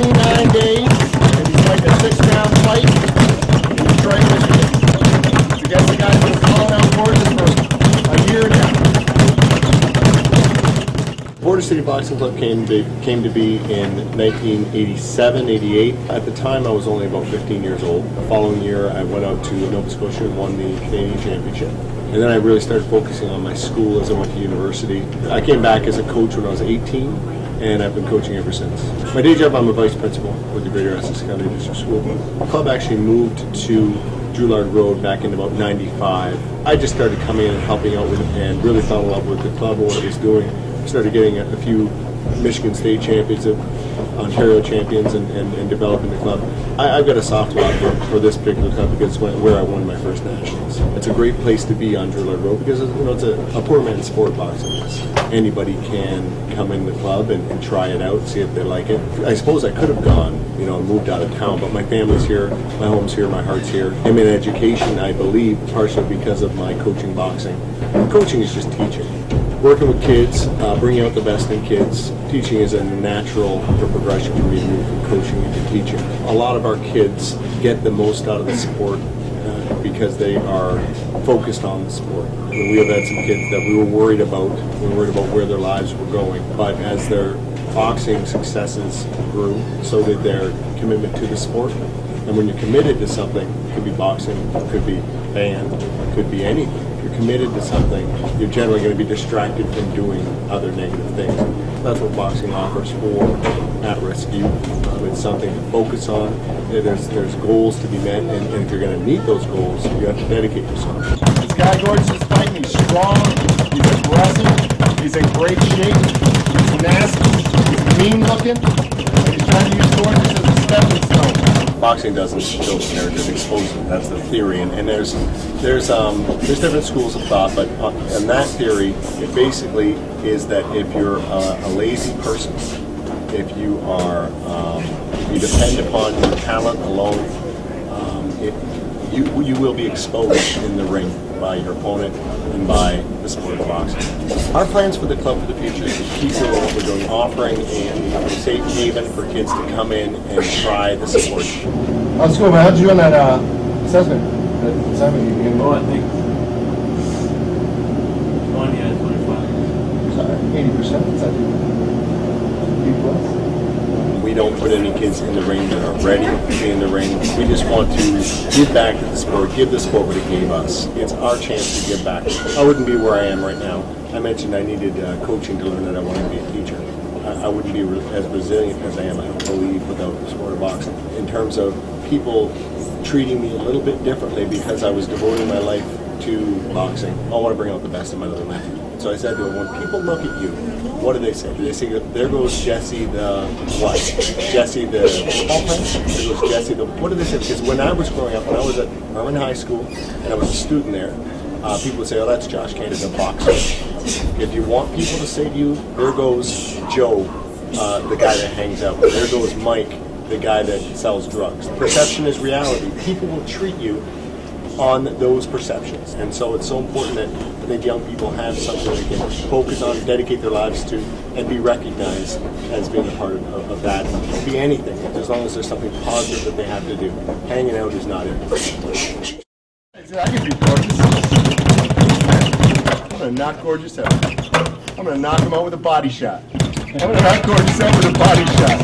29 days, and he's fighting a 6-round fight in Detroit, Michigan. It's against the guy who's calling out Borges for a year and a half. Border City Boxing Club came to be in 1987-88. At the time, I was only about 15 years old. The following year, I went out to Nova Scotia and won the Canadian Championship. And then I really started focusing on my school as I went to university. I came back as a coach when I was 18, and I've been coaching ever since. My day job, I'm a vice principal with the Greater Essex County District School. The club actually moved to Drouillard Road back in about 95. I just started coming in and helping out with it and really fell in love with the club and what it was doing. Started getting a few Michigan State champions, Ontario champions, and developing the club. I've got a soft spot for this particular club because it's where I won my first nationals. It's a great place to be on Drouillard Road because it's a poor man's sport, boxing. Anybody can come in the club and try it out, see if they like it. I suppose I could have gone, and moved out of town, but my family's here, my home's here, my heart's here. I'm in education, I believe, partially because of my coaching boxing. And coaching is just teaching. Working with kids, bringing out the best in kids. Teaching is a natural progression for me to move from coaching into teaching. A lot of our kids get the most out of the sport because they are focused on the sport. We have had some kids that we were worried about. We were worried about where their lives were going. But as their boxing successes grew, so did their commitment to the sport. And when you're committed to something, it could be boxing, it could be band, it could be anything. If you're committed to something, you're generally going to be distracted from doing other negative things. That's what boxing offers for at-risk youth. It's something to focus on. There's goals to be met, and if you're going to meet those goals, you have to dedicate yourself. This guy Gorgeous is fighting. He's strong. He's aggressive. He's in great shape. He's nasty. He's mean looking. And he's trying to use Gorgeous as a stepping stone. Boxing doesn't show the narrative, it exposes it. That's the theory, and there's different schools of thought, but in that theory, it basically is that if you're a lazy person, if you are if you depend upon your talent alone, you will be exposed in the ring by your opponent and by the sport of boxing. Our plans for the club for the future is to keep doing what we're doing, offering a safe haven for kids to come in and try the sport. How's school, man? How'd you do on that assessment? I think 20 out of 25. 80%. Is that B+? We don't put any kids in the ring that are ready to be in the ring. We just want to give back to the sport, give the sport what it gave us. It's our chance to give back. I wouldn't be where I am right now. I mentioned I needed coaching to learn that I wanted to be a teacher. I wouldn't be as resilient as I am, I don't believe, without the sport of boxing. In terms of people treating me a little bit differently because I was devoting my life to boxing, I want to bring out the best in my little nephew. So I said to him, when people look at you, what do they say? Do they say, there goes Jesse the what? Jesse the football player? There goes Jesse the, what do they say? Because when I was growing up, when I was at Herman High School, and I was a student there, people would say, oh, that's Josh Canada, the boxer. If you want people to say to you, there goes Joe, the guy that hangs out. There goes Mike, the guy that sells drugs. Perception is reality. People will treat you on those perceptions. And so it's so important that I think young people have something they can focus on, dedicate their lives to, and be recognized as being a part of that. Be anything, as long as there's something positive that they have to do. Hanging out is not it. I can be Gorgeous. I'm going to knock Gorgeous out. I'm going to knock him out with a body shot. I'm going to knock Gorgeous out with a body shot.